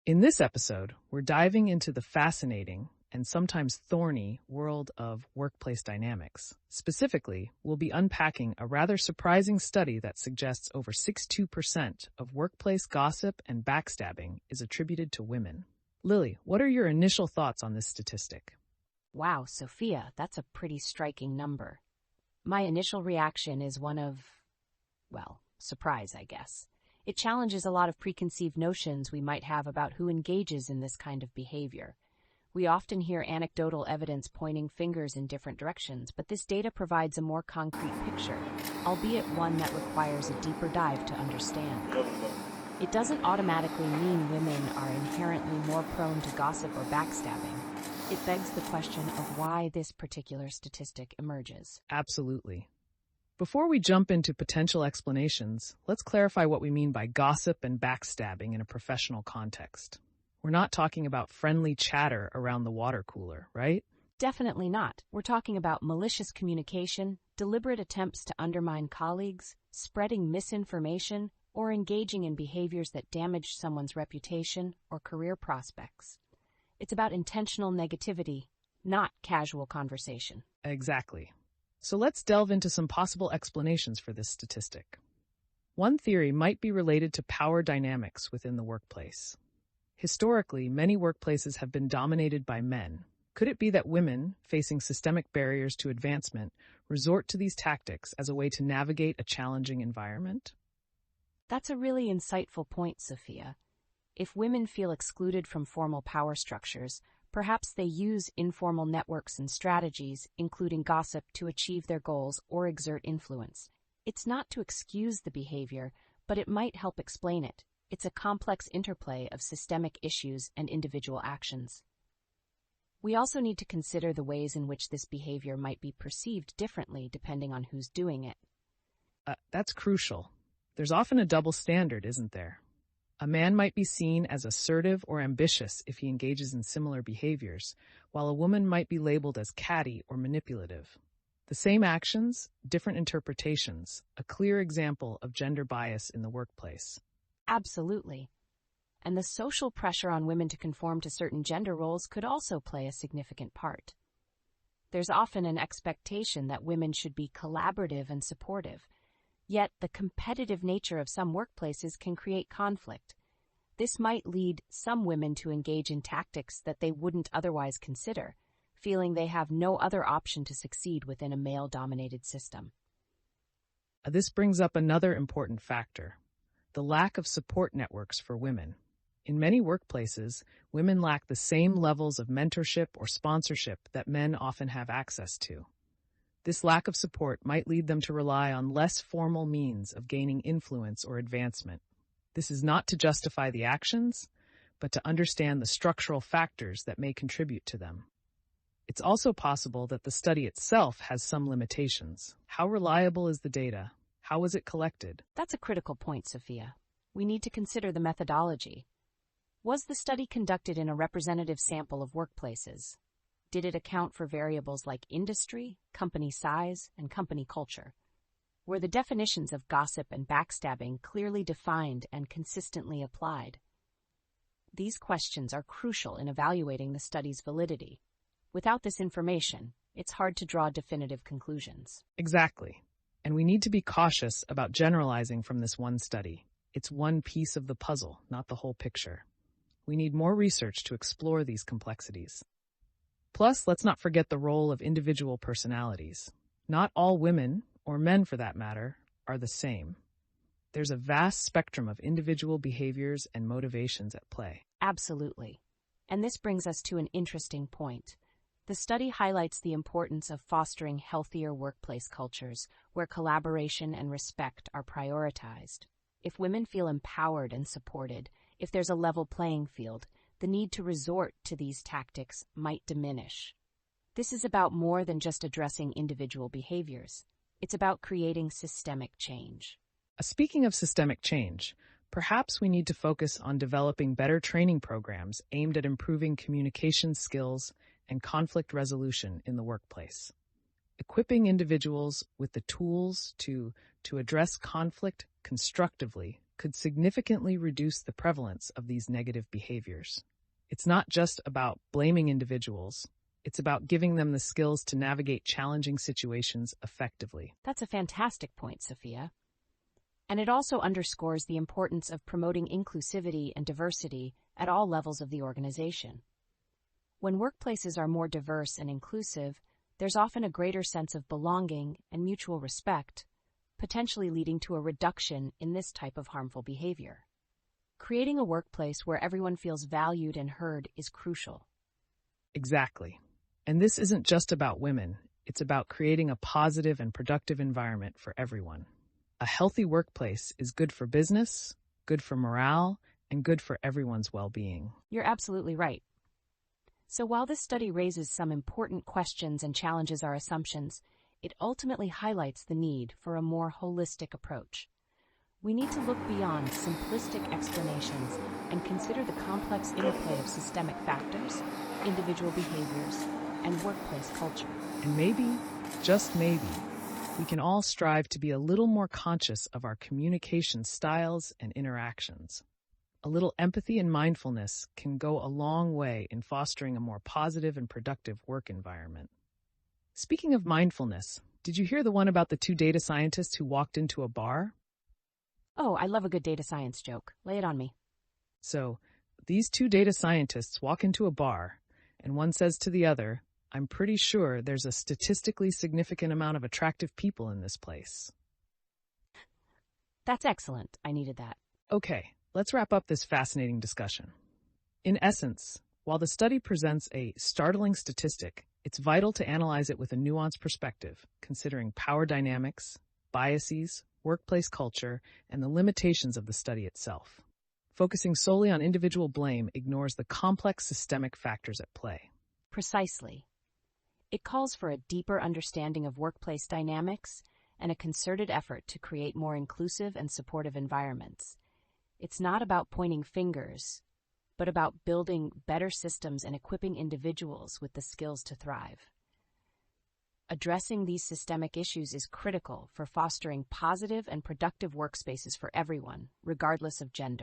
In this episode, we're diving into the fascinating and sometimes thorny world of workplace dynamics. Specifically, we'll be unpacking a rather surprising study that suggests over 62% of workplace gossip and backstabbing is attributed to women. Lily, what are your initial thoughts on this statistic? Wow, Sophia, that's a pretty striking number. My initial reaction is one of, surprise, I guess. It challenges a lot of preconceived notions we might have about who engages in this kind of behavior. We often hear anecdotal evidence pointing fingers in different directions, but this data provides a more concrete picture, albeit one that requires a deeper dive to understand. It doesn't automatically mean women are inherently more prone to gossip or backstabbing. It begs the question of why this particular statistic emerges. Absolutely. Before we jump into potential explanations, let's clarify what we mean by gossip and backstabbing in a professional context. We're not talking about friendly chatter around the water cooler, right? Definitely not. We're talking about malicious communication, deliberate attempts to undermine colleagues, spreading misinformation, or engaging in behaviors that damage someone's reputation or career prospects. It's about intentional negativity, not casual conversation. Exactly. So let's delve into some possible explanations for this statistic. One theory might be related to power dynamics within the workplace. Historically, many workplaces have been dominated by men. Could it be that women, facing systemic barriers to advancement, resort to these tactics as a way to navigate a challenging environment? That's a really insightful point, Sophia. If women feel excluded from formal power structures, perhaps they use informal networks and strategies, including gossip, to achieve their goals or exert influence. It's not to excuse the behavior, but it might help explain it. It's a complex interplay of systemic issues and individual actions. We also need to consider the ways in which this behavior might be perceived differently depending on who's doing it. That's crucial. There's often a double standard, isn't there? A man might be seen as assertive or ambitious if he engages in similar behaviors, while a woman might be labeled as catty or manipulative. The same actions, different interpretations, a clear example of gender bias in the workplace. Absolutely. And the social pressure on women to conform to certain gender roles could also play a significant part. There's often an expectation that women should be collaborative and supportive. Yet, the competitive nature of some workplaces can create conflict. This might lead some women to engage in tactics that they wouldn't otherwise consider, feeling they have no other option to succeed within a male-dominated system. This brings up another important factor: the lack of support networks for women. In many workplaces, women lack the same levels of mentorship or sponsorship that men often have access to. This lack of support might lead them to rely on less formal means of gaining influence or advancement. This is not to justify the actions, but to understand the structural factors that may contribute to them. It's also possible that the study itself has some limitations. How reliable is the data? How was it collected? That's a critical point, Sophia. We need to consider the methodology. Was the study conducted in a representative sample of workplaces? Did it account for variables like industry, company size, and company culture? Were the definitions of gossip and backstabbing clearly defined and consistently applied? These questions are crucial in evaluating the study's validity. Without this information, it's hard to draw definitive conclusions. Exactly. And we need to be cautious about generalizing from this one study. It's one piece of the puzzle, not the whole picture. We need more research to explore these complexities. Plus, let's not forget the role of individual personalities. Not all women, or men for that matter, are the same. There's a vast spectrum of individual behaviors and motivations at play. Absolutely. And this brings us to an interesting point. The study highlights the importance of fostering healthier workplace cultures where collaboration and respect are prioritized. If women feel empowered and supported, if there's a level playing field, the need to resort to these tactics might diminish. This is about more than just addressing individual behaviors. It's about creating systemic change. Speaking of systemic change, perhaps we need to focus on developing better training programs aimed at improving communication skills and conflict resolution in the workplace. Equipping individuals with the tools to address conflict constructively could significantly reduce the prevalence of these negative behaviors. It's not just about blaming individuals. It's about giving them the skills to navigate challenging situations effectively. That's a fantastic point, Sophia. And it also underscores the importance of promoting inclusivity and diversity at all levels of the organization. When workplaces are more diverse and inclusive, there's often a greater sense of belonging and mutual respect, potentially leading to a reduction in this type of harmful behavior. Creating a workplace where everyone feels valued and heard is crucial. Exactly. And this isn't just about women. It's about creating a positive and productive environment for everyone. A healthy workplace is good for business, good for morale, and good for everyone's well-being. You're absolutely right. So while this study raises some important questions and challenges our assumptions, it ultimately highlights the need for a more holistic approach. We need to look beyond simplistic explanations and consider the complex interplay of systemic factors, individual behaviors, and workplace culture. And maybe, just maybe, we can all strive to be a little more conscious of our communication styles and interactions. A little empathy and mindfulness can go a long way in fostering a more positive and productive work environment. Speaking of mindfulness, did you hear the one about the two data scientists who walked into a bar? Oh, I love a good data science joke. Lay it on me. So, these two data scientists walk into a bar, and one says to the other, "I'm pretty sure there's a statistically significant amount of attractive people in this place." That's excellent. I needed that. Okay, let's wrap up this fascinating discussion. In essence, while the study presents a startling statistic, it's vital to analyze it with a nuanced perspective, considering power dynamics, biases, workplace culture, and the limitations of the study itself. Focusing solely on individual blame ignores the complex systemic factors at play. Precisely. It calls for a deeper understanding of workplace dynamics and a concerted effort to create more inclusive and supportive environments. It's not about pointing fingers, but about building better systems and equipping individuals with the skills to thrive. Addressing these systemic issues is critical for fostering positive and productive workspaces for everyone, regardless of gender.